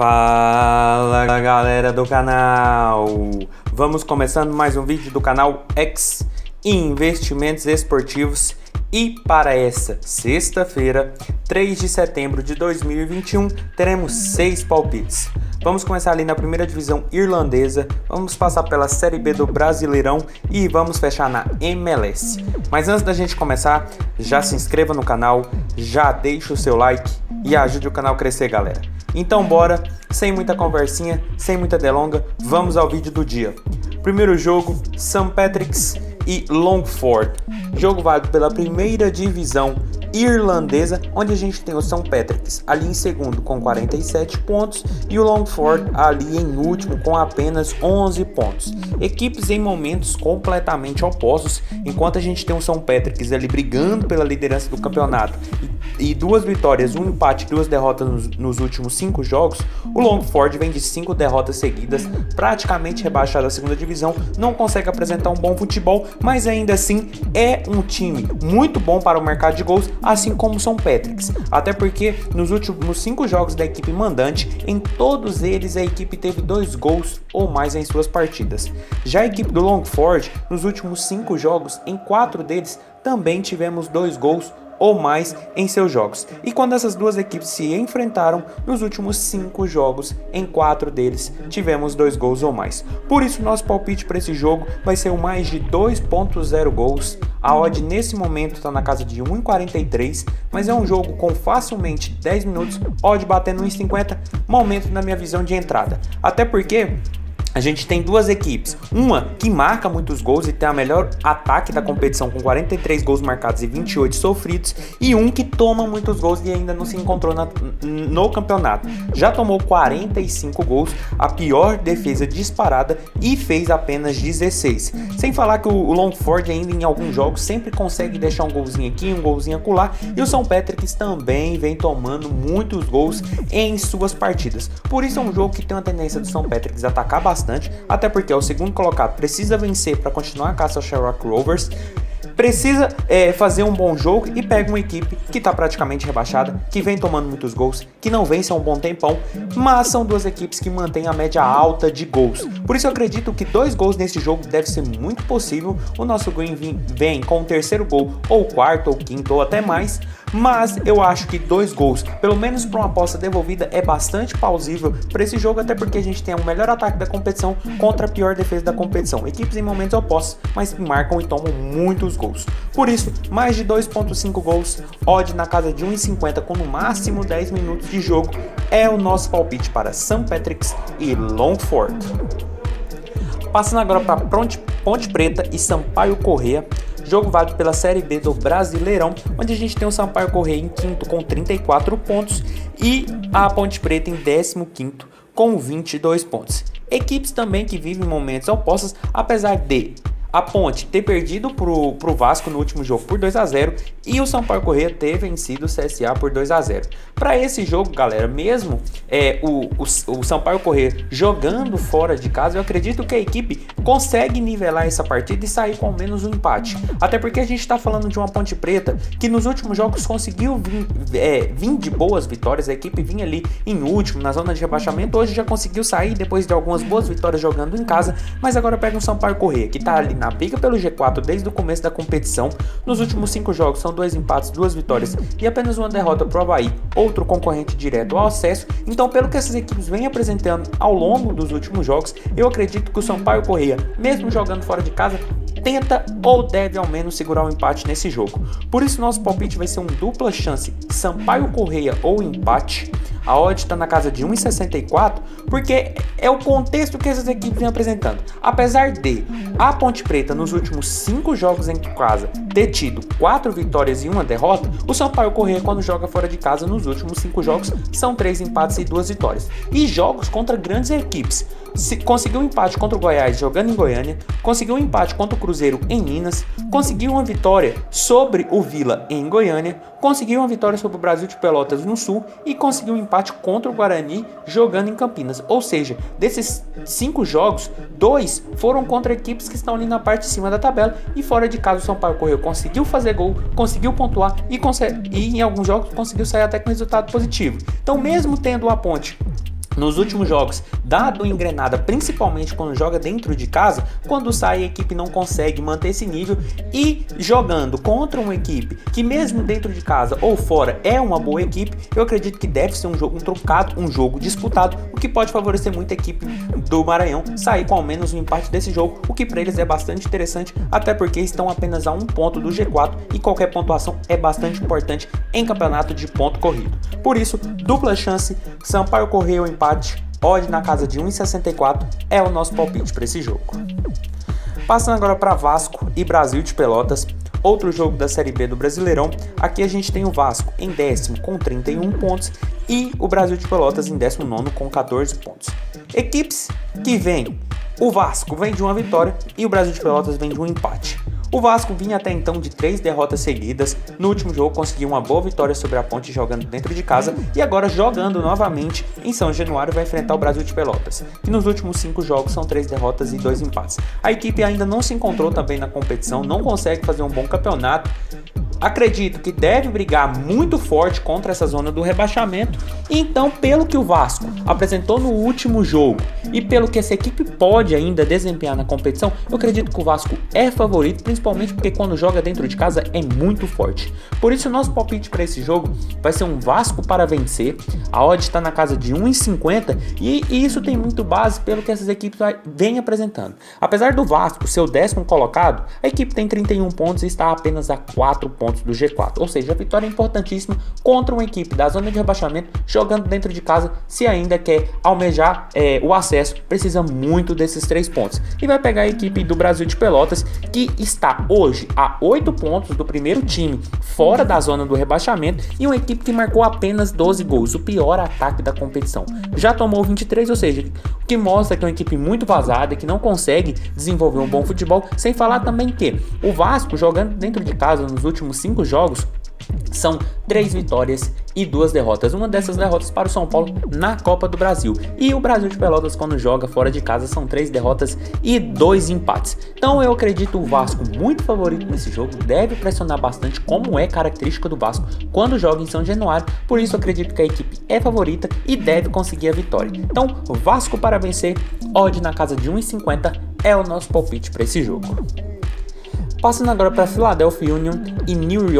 Fala galera do canal, vamos começando mais um vídeo do canal X Investimentos Esportivos e para essa sexta-feira, 3 de setembro de 2021, teremos 6 palpites. Vamos começar ali na primeira divisão irlandesa, vamos passar pela Série B do Brasileirão e vamos fechar na MLS. Mas antes da gente começar, já se inscreva no canal, já deixa o seu like e ajude o canal a crescer, galera. Então bora, sem muita conversinha, sem muita delonga, vamos ao vídeo do dia. Primeiro jogo, St. Patrick's e Longford. Jogo válido pela primeira divisão irlandesa, onde a gente tem o St. Patrick's ali em segundo com 47 pontos e o Longford ali em último com apenas 11 pontos. Equipes em momentos completamente opostos, enquanto a gente tem o St. Patrick's ali brigando pela liderança do campeonato e 2 vitórias, 1 empate e 2 derrotas nos últimos 5 jogos, o Longford vem de 5 derrotas seguidas, praticamente rebaixado à segunda divisão, não consegue apresentar um bom futebol, mas ainda assim é um time muito bom para o mercado de gols, assim como o St. Patrick's, até porque nos últimos 5 jogos da equipe mandante, em todos eles a equipe teve 2 gols ou mais em suas partidas. Já a equipe do Longford, nos últimos 5 jogos, em 4 deles também tivemos 2 gols ou mais em seus jogos. E quando essas duas equipes se enfrentaram, nos últimos 5 jogos, em 4 deles, tivemos 2 gols ou mais. Por isso, nosso palpite para esse jogo vai ser o mais de 2.0 gols. A odd nesse momento está na casa de 1,43, mas é um jogo com facilmente 10 minutos, odd batendo 1,50, momento na minha visão de entrada. Até porque a gente tem 2 equipes, uma que marca muitos gols e tem a melhor ataque da competição com 43 gols marcados e 28 sofridos, e um que toma muitos gols e ainda não se encontrou no campeonato. Já tomou 45 gols, a pior defesa disparada, e fez apenas 16. Sem falar que o Longford ainda em alguns jogos sempre consegue deixar um golzinho aqui, um golzinho acolá, e o St. Patrick's também vem tomando muitos gols em suas partidas. Por isso é um jogo que tem uma tendência do St. Patrick's atacar bastante, até porque é o segundo colocado, precisa vencer para continuar a caça ao Shamrock Rovers, precisa fazer um bom jogo e pega uma equipe que está praticamente rebaixada, que vem tomando muitos gols, que não vence há um bom tempão, mas são 2 equipes que mantêm a média alta de gols. Por isso eu acredito que 2 gols nesse jogo deve ser muito possível. O nosso Green vem com o 3º gol, ou 4º, ou 5º, ou até mais, mas eu acho que 2 gols, pelo menos para uma aposta devolvida, é bastante plausível para esse jogo, até porque a gente tem o melhor ataque da competição contra a pior defesa da competição. Equipes em momentos opostos, mas que marcam e tomam muitos gols. Por isso, mais de 2.5 gols, odd na casa de 1,50 com no máximo 10 minutos de jogo, é o nosso palpite para St. Patrick's e Longford. Passando agora para Ponte Preta e Sampaio Corrêa, jogo válido pela Série B do Brasileirão, onde a gente tem o Sampaio Corrêa em 5º com 34 pontos e a Ponte Preta em 15º com 22 pontos. Equipes também que vivem momentos opostos, apesar de a Ponte ter perdido pro Vasco no último jogo por 2-0 e o Sampaio Corrêa ter vencido o CSA por 2-0. Para esse jogo, galera, mesmo o Sampaio Corrêa jogando fora de casa, eu acredito que a equipe consegue nivelar essa partida e sair com ao menos um empate. Até porque a gente está falando de uma Ponte Preta que nos últimos jogos conseguiu vir de boas vitórias, a equipe vinha ali em último, na zona de rebaixamento, hoje já conseguiu sair depois de algumas boas vitórias jogando em casa, mas agora pega um Sampaio Corrêa que está ali na briga pelo G4 desde o começo da competição. Nos últimos 5 jogos são 2 empates, 2 vitórias e apenas uma derrota para o Avaí, outro concorrente direto ao acesso. Então, pelo que essas equipes vêm apresentando ao longo dos últimos jogos, eu acredito que o Sampaio Corrêa, mesmo jogando fora de casa, tenta ou deve ao menos segurar o empate nesse jogo. Por isso nosso palpite vai ser um dupla chance Sampaio Corrêa ou empate. A odd está na casa de 1,64, porque é o contexto que essas equipes vêm apresentando. Apesar de a Ponte Preta nos últimos 5 jogos em casa ter tido 4 vitórias e 1 derrota, o Sampaio Corrêa, quando joga fora de casa nos últimos 5 jogos, são 3 empates e 2 vitórias. E jogos contra grandes equipes. Conseguiu um empate contra o Goiás jogando em Goiânia, conseguiu um empate contra o Cruzeiro em Minas, conseguiu uma vitória sobre o Vila em Goiânia, conseguiu uma vitória sobre o Brasil de Pelotas no Sul e conseguiu um empate contra o Guarani jogando em Campinas. Ou seja, desses 5 jogos, 2 foram contra equipes que estão ali na parte de cima da tabela e fora de casa o Sampaio Corrêa conseguiu fazer gol, conseguiu pontuar e em alguns jogos conseguiu sair até com resultado positivo. Então, mesmo tendo a Ponte Nos últimos jogos, dado engrenada, principalmente quando joga dentro de casa, quando sai a equipe não consegue manter esse nível, e jogando contra uma equipe que mesmo dentro de casa ou fora é uma boa equipe, eu acredito que deve ser um jogo truncado, um jogo disputado, o que pode favorecer muito a equipe do Maranhão sair com ao menos um empate desse jogo, o que para eles é bastante interessante, até porque estão apenas a um ponto do G4 e qualquer pontuação é bastante importante em campeonato de ponto corrido. Por isso, dupla chance, Sampaio Corrêa empate, odd na casa de 1,64 é o nosso palpite para esse jogo. Passando agora para Vasco e Brasil de Pelotas, outro jogo da Série B do Brasileirão. Aqui a gente tem o Vasco em 10º com 31 pontos e o Brasil de Pelotas em 19º com 14 pontos. Equipes que vêm, o Vasco vem de uma vitória e o Brasil de Pelotas vem de um empate. O Vasco vinha até então de 3 derrotas seguidas, no último jogo conseguiu uma boa vitória sobre a Ponte jogando dentro de casa e agora jogando novamente em São Januário vai enfrentar o Brasil de Pelotas, que nos últimos 5 jogos são 3 derrotas e 2 empates. A equipe ainda não se encontrou também na competição, não consegue fazer um bom campeonato. Acredito que deve brigar muito forte contra essa zona do rebaixamento. Então, pelo que o Vasco apresentou no último jogo e pelo que essa equipe pode ainda desempenhar na competição, eu acredito que o Vasco é favorito, principalmente porque quando joga dentro de casa é muito forte. Por isso, o nosso palpite para esse jogo vai ser um Vasco para vencer. A odd está na casa de 1,50 e isso tem muito base pelo que essas equipes vêm apresentando. Apesar do Vasco ser o 10º colocado, a equipe tem 31 pontos e está apenas a 4 pontos do G4, ou seja, a vitória é importantíssima contra uma equipe da zona de rebaixamento jogando dentro de casa. Se ainda quer almejar o acesso, precisa muito desses 3 pontos e vai pegar a equipe do Brasil de Pelotas, que está hoje a 8 pontos do primeiro time fora da zona do rebaixamento e uma equipe que marcou apenas 12 gols, o pior ataque da competição, já tomou 23, ou seja, o que mostra que é uma equipe muito vazada, que não consegue desenvolver um bom futebol, sem falar também que o Vasco jogando dentro de casa nos últimos 5 jogos são 3 vitórias e 2 derrotas. Uma dessas derrotas para o São Paulo na Copa do Brasil. E o Brasil de Pelotas, quando joga fora de casa, são 3 derrotas e 2 empates. Então eu acredito o Vasco muito favorito nesse jogo. Deve pressionar bastante, como é característica do Vasco quando joga em São Januário. Por isso eu acredito que a equipe é favorita e deve conseguir a vitória. Então, Vasco para vencer, odd na casa de 1,50 é o nosso palpite para esse jogo. Passando agora para Philadelphia Union e New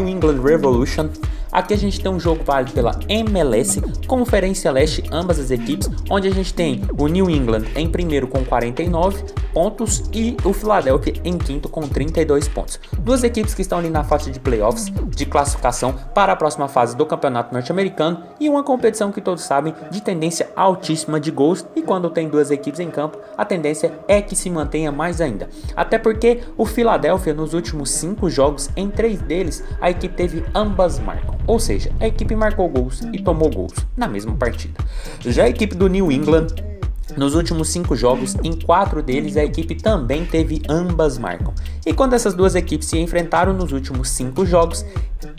England Revolution. Aqui a gente tem um jogo válido pela MLS, Conferência Leste, ambas as equipes, onde a gente tem o New England em primeiro com 49 pontos e o Philadelphia em quinto com 32 pontos. Duas equipes que estão ali na faixa de playoffs, de classificação para a próxima fase do Campeonato Norte-Americano e uma competição que todos sabem de tendência altíssima de gols, e quando tem duas equipes em campo, a tendência é que se mantenha mais ainda. Até porque o Philadelphia nos últimos 5 jogos, em 3 deles, a equipe teve ambas marcam. Ou seja, a equipe marcou gols e tomou gols na mesma partida. Já a equipe do New England, nos últimos 5 jogos, em 4 deles a equipe também teve ambas marcam. E quando essas duas equipes se enfrentaram nos últimos 5 jogos,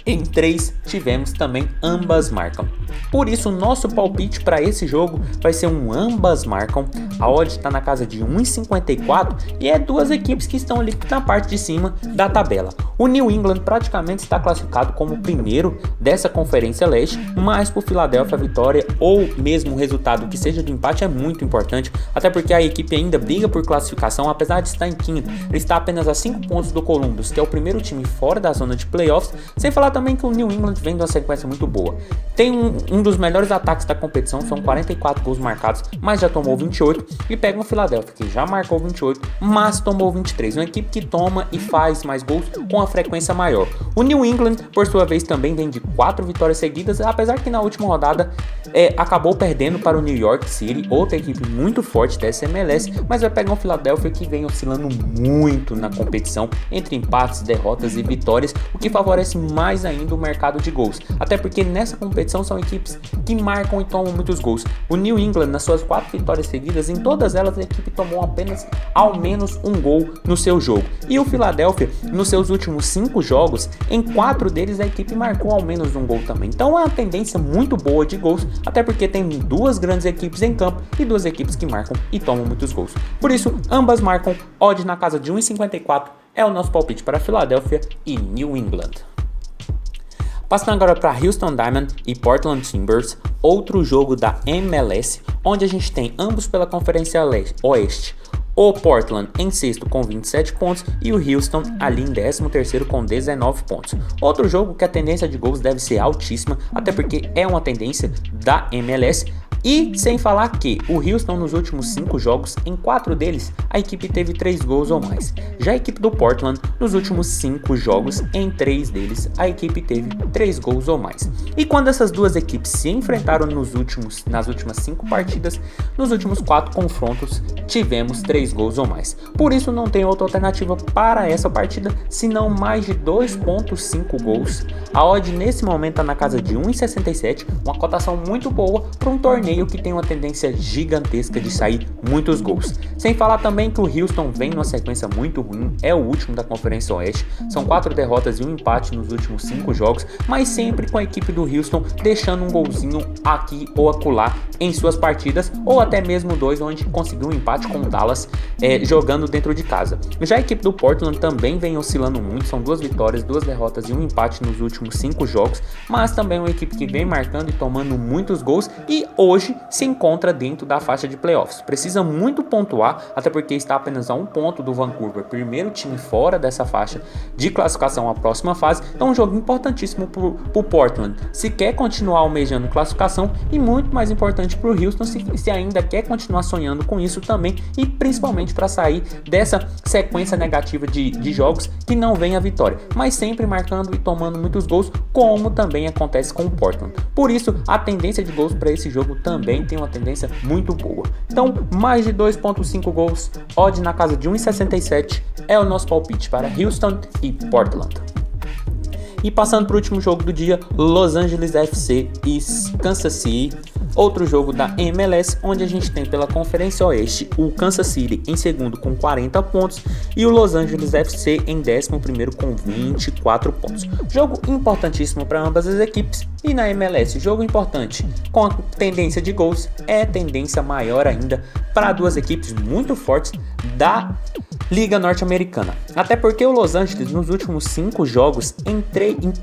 em 3 tivemos também ambas marcam. Por isso o nosso palpite para esse jogo vai ser um ambas marcam. A odd está na casa de 1,54 e é duas equipes que estão ali na parte de cima da tabela. O New England praticamente está classificado como o primeiro dessa Conferência Leste, mas por Philadelphia a vitória ou mesmo o resultado que seja do empate é muito importante, até porque a equipe ainda briga por classificação, apesar de estar em quinto. Ele está apenas a 5 pontos do Columbus, que é o primeiro time fora da zona de playoffs, sem falar também que o New England vem de uma sequência muito boa. Tem um dos melhores ataques da competição, são 44 gols marcados, mas já tomou 28, e pega o Philadelphia, que já marcou 28, mas tomou 23, uma equipe que toma e faz mais gols com a frequência maior. O New England, por sua vez, também vem de 4 vitórias seguidas, apesar que na última rodada acabou perdendo para o New York City, outra equipe muito forte dessa MLS, mas vai pegar um Philadelphia que vem oscilando muito na competição, entre empates, derrotas e vitórias, o que favorece mais ainda o mercado de gols, até porque nessa competição são equipes que marcam e tomam muitos gols. O New England, nas suas 4 vitórias seguidas, em todas elas a equipe tomou apenas ao menos um gol no seu jogo, e o Philadelphia, nos seus últimos 5 jogos, em 4 deles a equipe marcou ao menos um gol também. Então é uma tendência muito boa de gols, até porque tem duas grandes equipes em campo e duas equipes que marcam e tomam muitos gols. Por isso, ambas marcam, odd na casa de 1,54 é o nosso palpite para Philadelphia e New England. Passando agora para Houston Diamond e Portland Timbers, outro jogo da MLS, onde a gente tem ambos pela Conferência Oeste. O Portland em sexto com 27 pontos e o Houston ali em 13º com 19 pontos. Outro jogo que a tendência de gols deve ser altíssima, até porque é uma tendência da MLS. E sem falar que o Houston nos últimos 5 jogos, em 4 deles, a equipe teve 3 gols ou mais. Já a equipe do Portland, nos últimos 5 jogos, em 3 deles, a equipe teve 3 gols ou mais. E quando essas duas equipes se enfrentaram nas últimas 5 partidas, nos últimos 4 confrontos, tivemos 3 gols ou mais. Por isso não tem outra alternativa para essa partida, senão mais de 2.5 gols. A odd nesse momento está na casa de 1,67, uma cotação muito boa para um torneio que tem uma tendência gigantesca de sair muitos gols. Sem falar também que o Houston vem numa sequência muito ruim, é o último da Conferência Oeste, são 4 derrotas e um empate nos últimos 5 jogos, mas sempre com a equipe do Houston deixando um golzinho aqui ou acolá em suas partidas, ou até mesmo 2 onde conseguiu um empate com o Dallas jogando dentro de casa. Já a equipe do Portland também vem oscilando muito, são 2 vitórias, 2 derrotas e um empate nos últimos 5 jogos, mas também é uma equipe que vem marcando e tomando muitos gols e hoje se encontra dentro da faixa de playoffs. Precisa muito pontuar, até porque está apenas a 1 ponto do Vancouver, primeiro time fora dessa faixa de classificação à próxima fase. Então um jogo importantíssimo para o Portland, se quer continuar almejando classificação, e muito mais importante para o Houston, se ainda quer continuar sonhando com isso também, e principalmente para sair dessa sequência negativa de jogos que não vem a vitória, mas sempre marcando e tomando muitos gols, como também acontece com o Portland. Por isso a tendência de gols para esse jogo também tem uma tendência muito boa. Então, mais de 2.5 gols, odd na casa de 1,67 é o nosso palpite para Houston e Portland. E passando para o último jogo do dia, Los Angeles FC e Kansas City. Outro jogo da MLS, onde a gente tem pela Conferência Oeste o Kansas City em segundo com 40 pontos e o Los Angeles FC em 11º com 24 pontos. Jogo importantíssimo para ambas as equipes, e na MLS, jogo importante com a tendência de gols, é tendência maior ainda para duas equipes muito fortes da Liga Norte-Americana. Até porque o Los Angeles nos últimos 5 jogos, em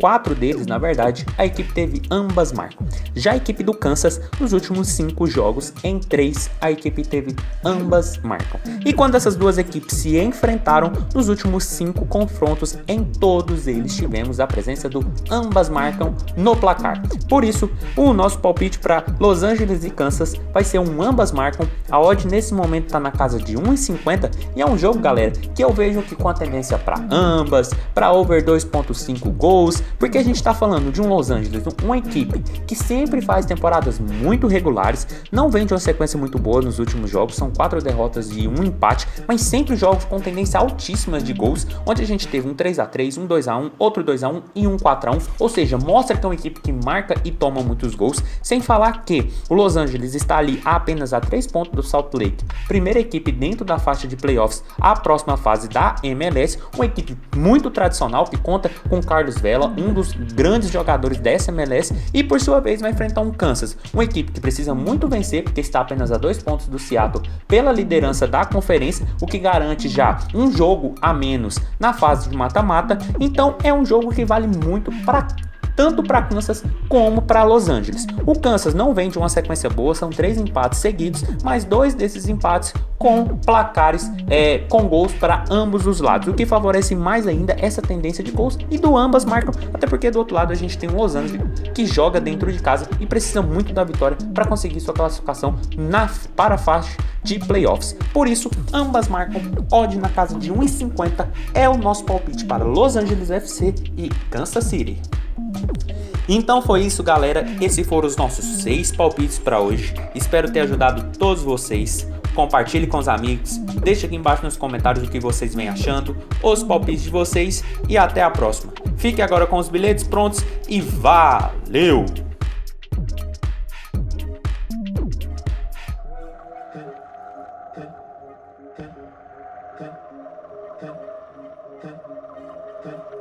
4 deles, na verdade, a equipe teve ambas marcam. Já a equipe do Kansas, nos últimos 5 jogos, em 3, a equipe teve ambas marcam. E quando essas duas equipes se enfrentaram, nos últimos 5 confrontos, em todos eles tivemos a presença do ambas marcam no placar. Por isso, o nosso palpite para Los Angeles e Kansas vai ser um ambas marcam. A odd nesse momento está na casa de 1,50 e é um jogo, galera, que eu vejo que com a tendência para ambas, para over 2.5 gols, porque a gente está falando de um Los Angeles, uma equipe que sempre faz temporadas muito regulares, não vem de uma sequência muito boa nos últimos jogos, são 4 derrotas e um empate, mas sempre jogos com tendência altíssima de gols, onde a gente teve um 3-3, um 2-1, outro 2-1 e um 4-1, ou seja, mostra que é uma equipe que marca e toma muitos gols, sem falar que o Los Angeles está ali apenas a 3 pontos do Salt Lake, primeira equipe dentro da faixa de playoffs, a próxima fase da MLS, uma equipe muito tradicional que conta com Carlos Vela, um dos grandes jogadores dessa MLS, e por sua vez vai enfrentar um Kansas, uma equipe que precisa muito vencer porque está apenas a 2 pontos do Seattle pela liderança da conferência, o que garante já um jogo a menos na fase de mata-mata. Então é um jogo que vale muito tanto para Kansas como para Los Angeles. O Kansas não vem de uma sequência boa, são 3 empates seguidos, mas 2 desses empates com placares com gols para ambos os lados, o que favorece mais ainda essa tendência de gols e do ambas marcam, até porque do outro lado a gente tem o Los Angeles que joga dentro de casa e precisa muito da vitória para conseguir sua classificação para a faixa de playoffs. Por isso, ambas marcam, odd na casa de 1,50 é o nosso palpite para Los Angeles FC e Kansas City. Então foi isso, galera, esses foram os nossos 6 palpites para hoje, espero ter ajudado todos vocês. Compartilhe com os amigos, deixe aqui embaixo nos comentários o que vocês vêm achando, os palpites de vocês e até a próxima. Fique agora com os bilhetes prontos e valeu! Okay.